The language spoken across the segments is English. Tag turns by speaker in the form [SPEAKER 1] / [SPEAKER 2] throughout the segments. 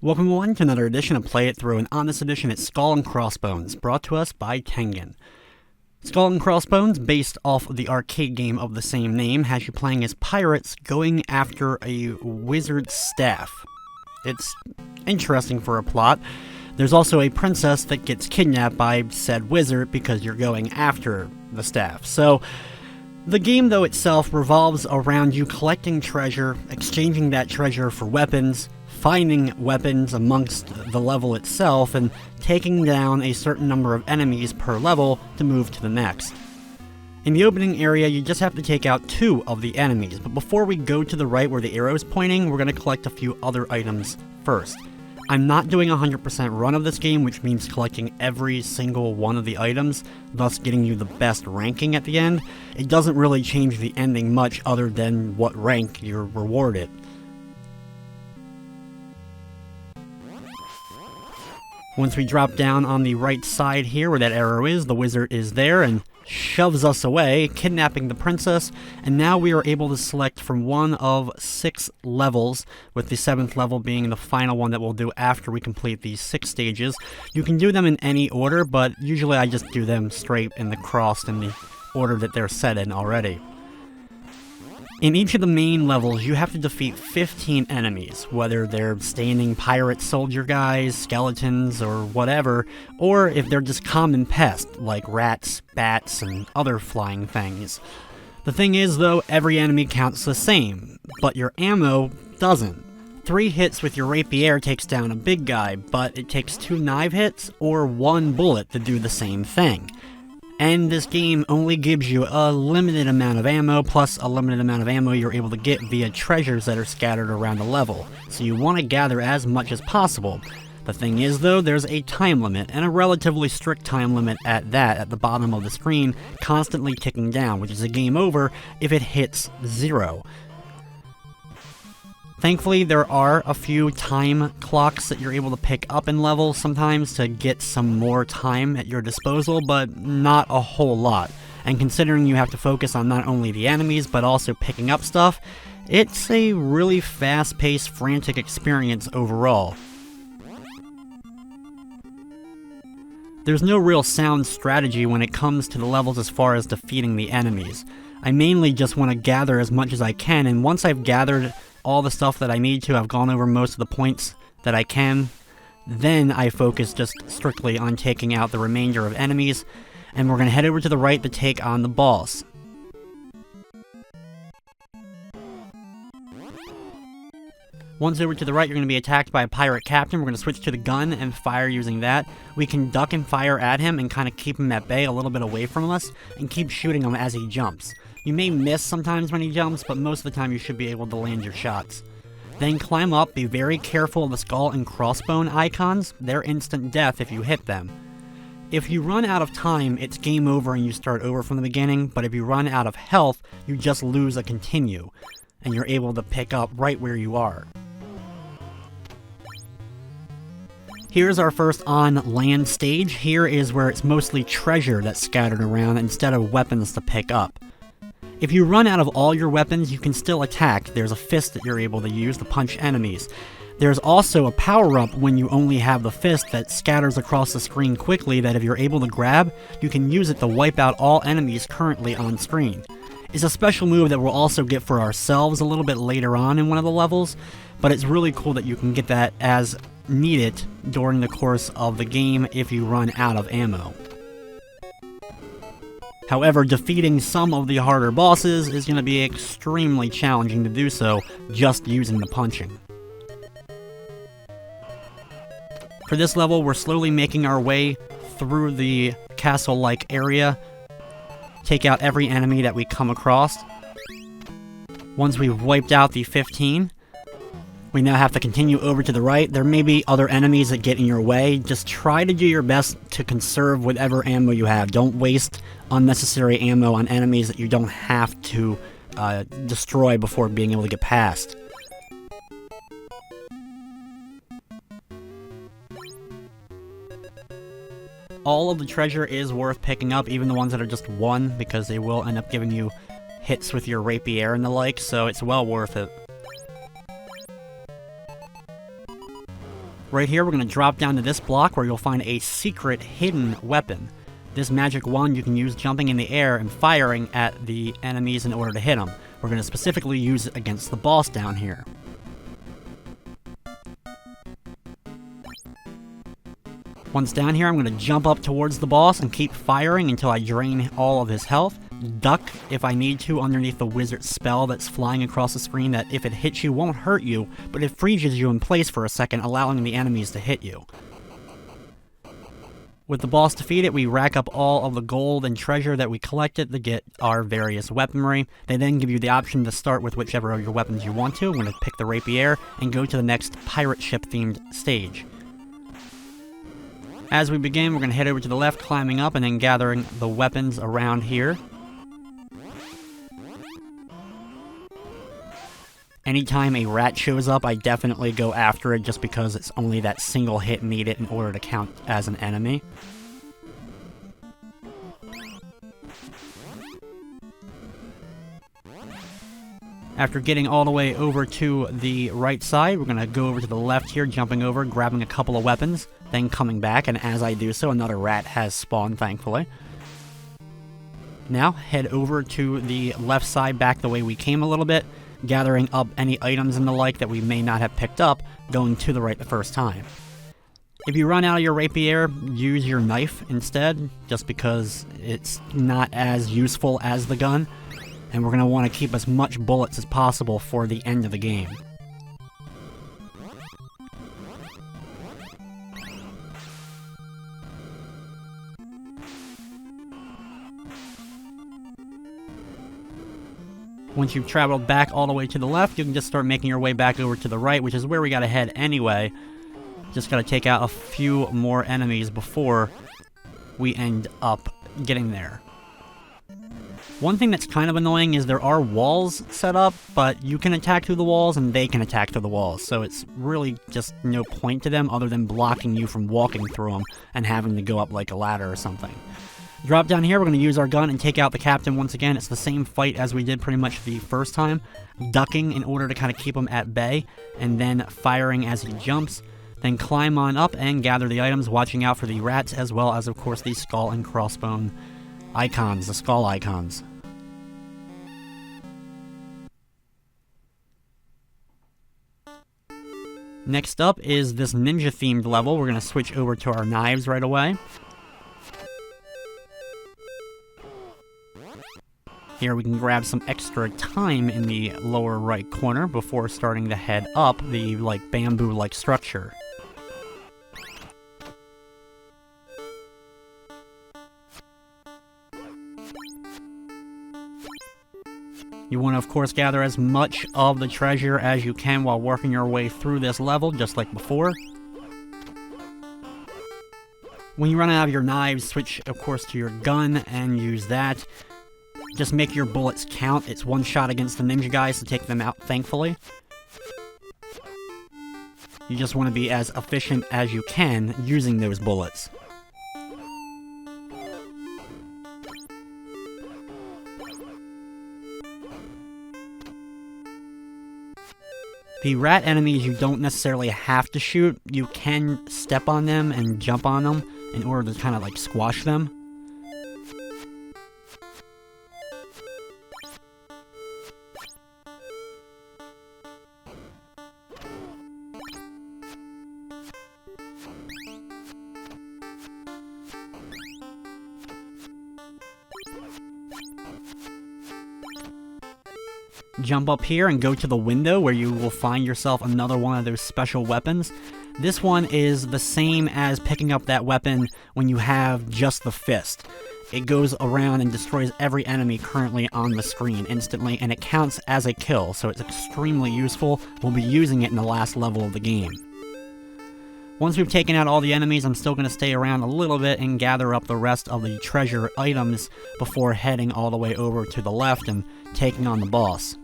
[SPEAKER 1] Welcome everyone to another edition of Play It Through, and on this edition it's Skull and Crossbones, brought to us by Tengen. Skull and Crossbones, based off of the arcade game of the same name, has you playing as pirates going after a wizard's staff. It's interesting for a plot. There's also a princess that gets kidnapped by said wizard because you're going after the staff. So, the game though itself revolves around you collecting treasure, exchanging that treasure for weapons, finding weapons amongst the level itself, and taking down a certain number of enemies per level to move to the next. In the opening area, you just have to take out 2 of the enemies, but before we go to the right where the arrow is pointing, we're going to collect a few other items first. I'm not doing a 100% run of this game, which means collecting every single one of the items, thus getting you the best ranking at the end. It doesn't really change the ending much other than what rank you're rewarded. Once we drop down on the right side here where that arrow is, the wizard is there and shoves us away, kidnapping the princess, and now we are able to select from one of 6 levels, with the 7th level being the final one that we'll do after we complete these 6 stages. You can do them in any order, but usually I just do them straight in the crossed in the order that they're set in already. In each of the main levels, you have to defeat 15 enemies, whether they're standing pirate soldier guys, skeletons, or whatever, or if they're just common pests, like rats, bats, and other flying things. The thing is, though, every enemy counts the same, but your ammo doesn't. 3 hits with your rapier takes down a big guy, but it takes 2 knife hits or 1 bullet to do the same thing. And this game only gives you a limited amount of ammo, plus a limited amount of ammo you're able to get via treasures that are scattered around the level, so you want to gather as much as possible. The thing is though, there's a time limit, and a relatively strict time limit at that, at the bottom of the screen, constantly ticking down, which is a game over if it hits 0. Thankfully, there are a few time clocks that you're able to pick up in levels sometimes to get some more time at your disposal, but not a whole lot. And considering you have to focus on not only the enemies, but also picking up stuff, it's a really fast-paced, frantic experience overall. There's no real sound strategy when it comes to the levels as far as defeating the enemies. I mainly just want to gather as much as I can, and once I've gathered all the stuff that I need to, I've gone over most of the points that I can, then I focus just strictly on taking out the remainder of enemies, and we're going to head over to the right to take on the boss. Once over to the right, you're going to be attacked by a pirate captain. We're going to switch to the gun and fire using that. We can duck and fire at him and kind of keep him at bay a little bit away from us, and keep shooting him as he jumps. You may miss sometimes when he jumps, but most of the time you should be able to land your shots. Then climb up, be very careful of the skull and crossbone icons. They're instant death if you hit them. If you run out of time, it's game over and you start over from the beginning, but if you run out of health, you just lose a continue, and you're able to pick up right where you are. Here's our first on-land stage. Here is where it's mostly treasure that's scattered around instead of weapons to pick up. If you run out of all your weapons, you can still attack. There's a fist that you're able to use to punch enemies. There's also a power-up when you only have the fist that scatters across the screen quickly that if you're able to grab, you can use it to wipe out all enemies currently on screen. It's a special move that we'll also get for ourselves a little bit later on in one of the levels, but it's really cool that you can get that as needed during the course of the game if you run out of ammo. However, defeating some of the harder bosses is going to be extremely challenging to do so just using the punching. For this level, we're slowly making our way through the castle-like area. Take out every enemy that we come across. Once we've wiped out the 15, we now have to continue over to the right. There may be other enemies that get in your way. Just try to do your best to conserve whatever ammo you have. Don't waste unnecessary ammo on enemies that you don't have to destroy before being able to get past. All of the treasure is worth picking up, even the ones that are just 1, because they will end up giving you hits with your rapier and the like, so it's well worth it. Right here, we're going to drop down to this block where you'll find a secret hidden weapon. This magic wand you can use jumping in the air and firing at the enemies in order to hit them. We're going to specifically use it against the boss down here. Once down here, I'm going to jump up towards the boss and keep firing until I drain all of his health. Duck if I need to underneath the wizard spell that's flying across the screen that if it hits you won't hurt you, but it freezes you in place for a second, allowing the enemies to hit you. With the boss defeated, we rack up all of the gold and treasure that we collected to get our various weaponry. They then give you the option to start with whichever of your weapons you want to. I'm going to pick the rapier and go to the next pirate ship themed stage. As we begin, we're going to head over to the left, climbing up and then gathering the weapons around here. Anytime a rat shows up, I definitely go after it just because it's only that single hit needed in order to count as an enemy. After getting all the way over to the right side, we're going to go over to the left here, jumping over, grabbing a couple of weapons, then coming back, and as I do so, another rat has spawned, thankfully. Now, head over to the left side, back the way we came a little bit, gathering up any items and the like that we may not have picked up, going to the right the first time. If you run out of your rapier, use your knife instead, just because it's not as useful as the gun, and we're going to want to keep as much bullets as possible for the end of the game. Once you've traveled back all the way to the left, you can just start making your way back over to the right, which is where we gotta head anyway. Just gotta take out a few more enemies before we end up getting there. One thing that's kind of annoying is there are walls set up, but you can attack through the walls and they can attack through the walls, so it's really just no point to them other than blocking you from walking through them and having to go up like a ladder or something. Drop down here, we're going to use our gun and take out the captain once again. It's the same fight as we did pretty much the first time. Ducking in order to kind of keep him at bay, and then firing as he jumps. Then climb on up and gather the items, watching out for the rats, as well as, of course, the skull and crossbone icons, the skull icons. Next up is this ninja-themed level. We're going to switch over to our knives right away. Here we can grab some extra time in the lower right corner before starting to head up the bamboo-like structure. You want to, of course, gather as much of the treasure as you can while working your way through this level, just like before. When you run out of your knives, switch, of course, to your gun and use that. Just make your bullets count. It's one shot against the ninja guys to take them out, thankfully. You just want to be as efficient as you can using those bullets. The rat enemies you don't necessarily have to shoot. You can step on them and jump on them in order to kind of squash them. Jump up here and go to the window where you will find yourself another one of those special weapons. This one is the same as picking up that weapon when you have just the fist. It goes around and destroys every enemy currently on the screen instantly, and it counts as a kill, so it's extremely useful. We'll be using it in the last level of the game. Once we've taken out all the enemies, I'm still going to stay around a little bit and gather up the rest of the treasure items before heading all the way over to the left and taking on the boss.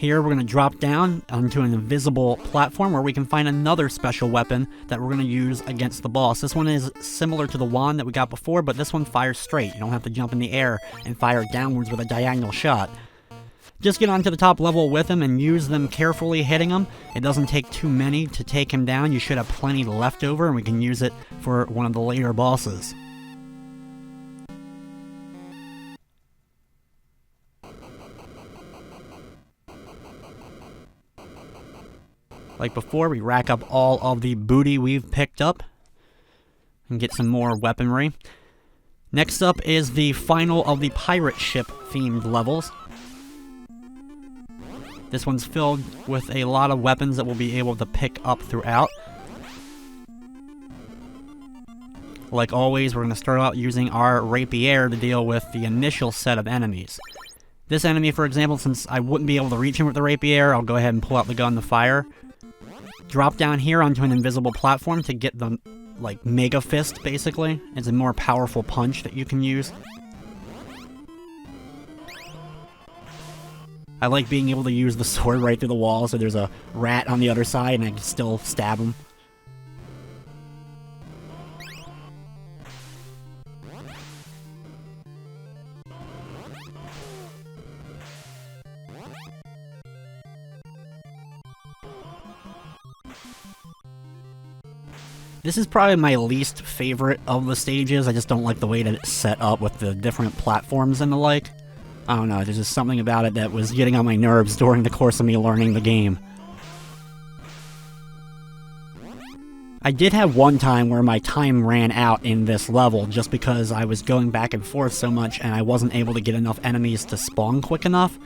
[SPEAKER 1] Here we're going to drop down onto an invisible platform where we can find another special weapon that we're going to use against the boss. This one is similar to the wand that we got before, but this one fires straight. You don't have to jump in the air and fire downwards with a diagonal shot. Just get onto the top level with him and use them carefully, hitting him. It doesn't take too many to take him down. You should have plenty left over, and we can use it for one of the later bosses. Like before, we rack up all of the booty we've picked up and get some more weaponry. Next up is the final of the pirate ship themed levels. This one's filled with a lot of weapons that we'll be able to pick up throughout. Like always, we're going to start out using our rapier to deal with the initial set of enemies. This enemy, for example, since I wouldn't be able to reach him with the rapier, I'll go ahead and pull out the gun to fire. Drop down here onto an invisible platform to get the, like, Mega Fist, basically. It's a more powerful punch that you can use. I like being able to use the sword right through the wall, so there's a rat on the other side and I can still stab him. This is probably my least favorite of the stages. I just don't like the way that it's set up with the different platforms and the like. I don't know, there's just something about it that was getting on my nerves during the course of me learning the game. I did have one time where my time ran out in this level just because I was going back and forth so much and I wasn't able to get enough enemies to spawn quick enough,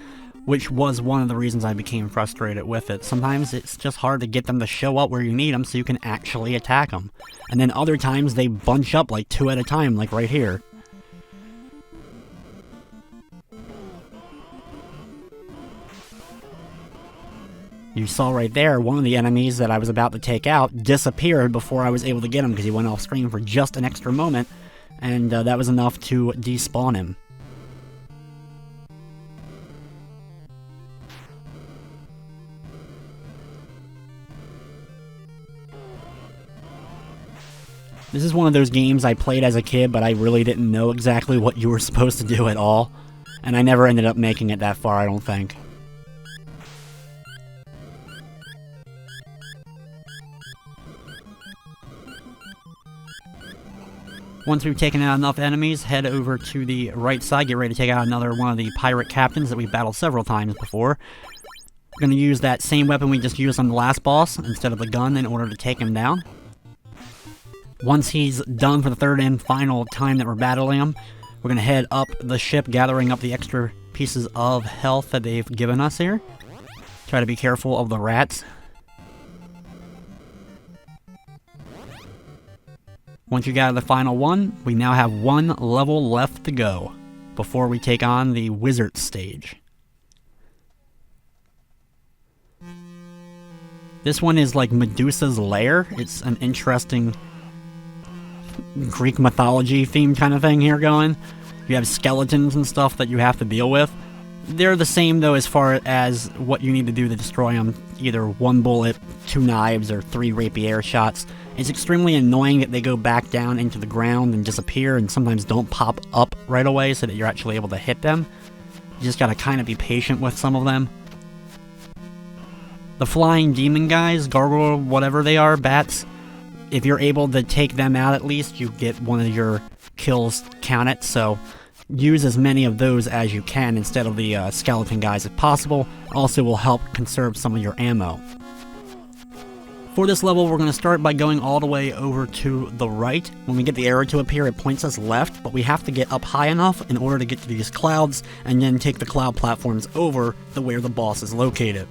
[SPEAKER 1] which was one of the reasons I became frustrated with it. Sometimes it's just hard to get them to show up where you need them so you can actually attack them. And then other times they bunch up like 2 at a time, like right here. You saw right there, one of the enemies that I was about to take out disappeared before I was able to get him because he went off screen for just an extra moment, and that was enough to despawn him. This is one of those games I played as a kid, but I really didn't know exactly what you were supposed to do at all, and I never ended up making it that far, I don't think. Once we've taken out enough enemies, head over to the right side, get ready to take out another one of the pirate captains that we've battled several times before. We're going to use that same weapon we just used on the last boss instead of the gun in order to take him down. Once he's done for the third and final time that we're battling him, we're going to head up the ship, gathering up the extra pieces of health that they've given us here. Try to be careful of the rats. Once you got the final one, we now have one level left to go before we take on the wizard stage. This one is like Medusa's lair. It's an interesting Greek mythology themed kind of thing here going. You have skeletons and stuff that you have to deal with. They're the same though as far as what you need to do to destroy them. Either 1 bullet, 2 knives, or 3 rapier shots. It's extremely annoying that they go back down into the ground and disappear and sometimes don't pop up right away so that you're actually able to hit them. You just gotta kind of be patient with some of them. The flying demon guys, gargoyle, whatever they are, bats, if you're able to take them out at least, you get one of your kills counted, so use as many of those as you can instead of the skeleton guys if possible. Also will help conserve some of your ammo. For this level, we're going to start by going all the way over to the right. When we get the arrow to appear, it points us left, but we have to get up high enough in order to get to these clouds, and then take the cloud platforms over to where the boss is located.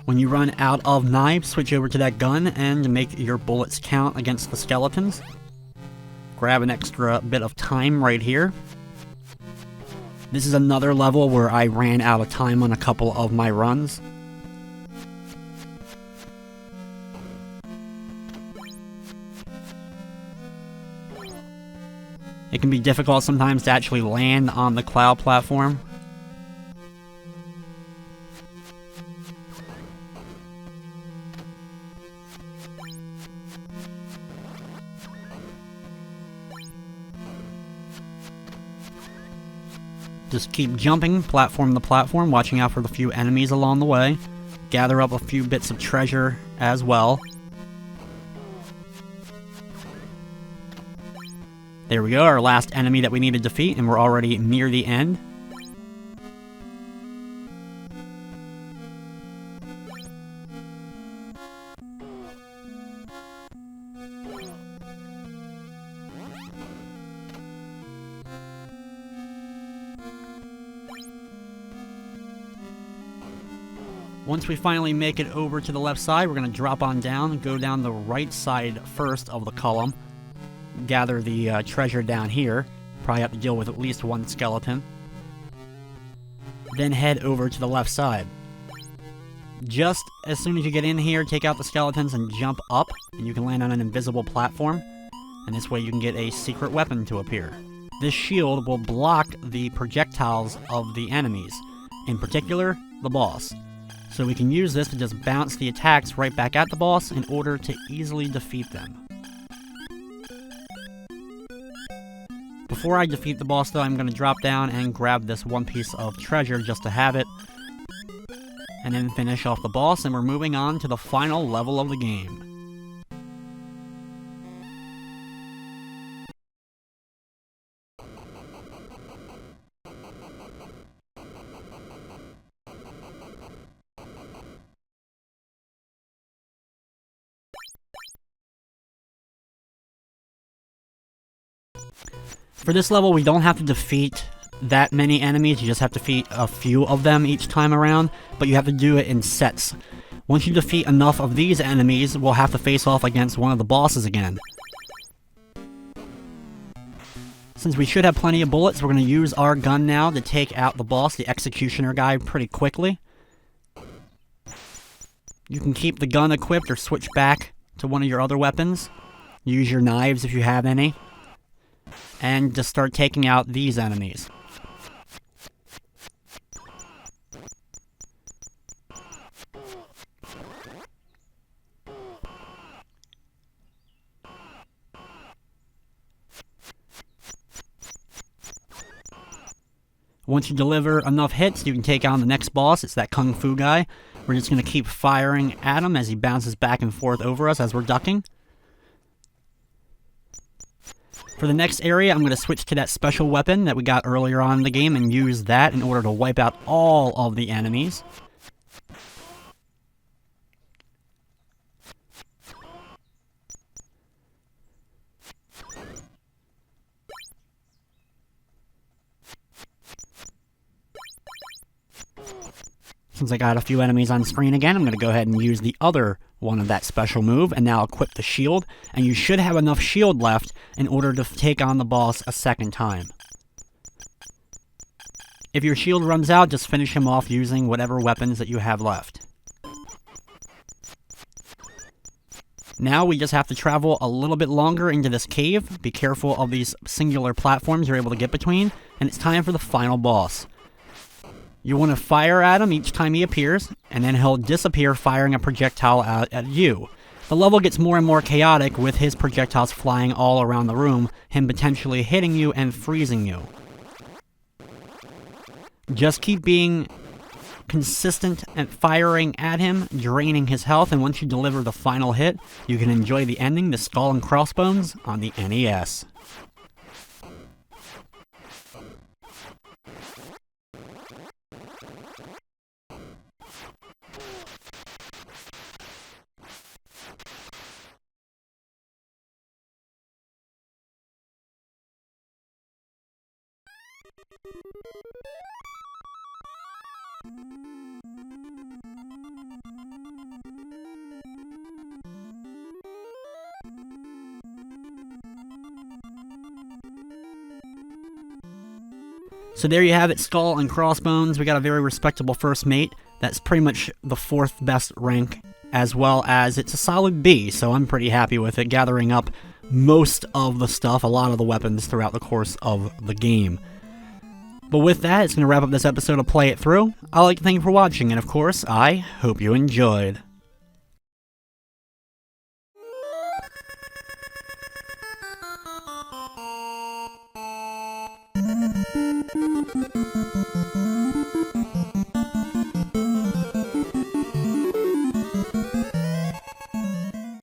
[SPEAKER 1] When you run out of knives, switch over to that gun and make your bullets count against the skeletons. Grab an extra bit of time right here. This is another level where I ran out of time on a couple of my runs. It can be difficult sometimes to actually land on the cloud platform. Just keep jumping platform to platform, watching out for the few enemies along the way. Gather up a few bits of treasure as well. There we go, our last enemy that we need to defeat, and we're already near the end. Once we finally make it over to the left side, we're going to drop on down and go down the right side first of the column. Gather the treasure down here. Probably have to deal with at least one skeleton. Then head over to the left side. Just as soon as you get in here, take out the skeletons and jump up, and you can land on an invisible platform. And this way you can get a secret weapon to appear. This shield will block the projectiles of the enemies, in particular, the boss. So we can use this to just bounce the attacks right back at the boss in order to easily defeat them. Before I defeat the boss though, I'm going to drop down and grab this one piece of treasure just to have it. And then finish off the boss, and we're moving on to the final level of the game. For this level, we don't have to defeat that many enemies, you just have to defeat a few of them each time around, but you have to do it in sets. Once you defeat enough of these enemies, we'll have to face off against one of the bosses again. Since we should have plenty of bullets, we're going to use our gun now to take out the boss, the executioner guy, pretty quickly. You can keep the gun equipped or switch back to one of your other weapons. Use your knives if you have any. And just start taking out these enemies. Once you deliver enough hits, you can take on the next boss. It's that Kung Fu guy. We're just going to keep firing at him as he bounces back and forth over us as we're ducking. For the next area, I'm going to switch to that special weapon that we got earlier on in the game and use that in order to wipe out all of the enemies. Since I got a few enemies on screen again, I'm going to go ahead and use the other one of that special move, and now equip the shield, and you should have enough shield left in order to take on the boss a second time. If your shield runs out, just finish him off using whatever weapons that you have left. Now we just have to travel a little bit longer into this cave. Be careful of these singular platforms you're able to get between, and it's time for the final boss. You want to fire at him each time he appears, and then he'll disappear firing a projectile out at you. The level gets more and more chaotic with his projectiles flying all around the room, him potentially hitting you and freezing you. Just keep being consistent at firing at him, draining his health, and once you deliver the final hit, you can enjoy the ending, the Skull and Crossbones, on the NES. So there you have it, Skull and Crossbones. We got a very respectable first mate. That's pretty much the 4th best rank, as well as it's a solid B, so I'm pretty happy with it, gathering up most of the stuff, a lot of the weapons throughout the course of the game. But with that, it's going to wrap up this episode of Play It Through. I'd like to thank you for watching, and of course, I hope you enjoyed.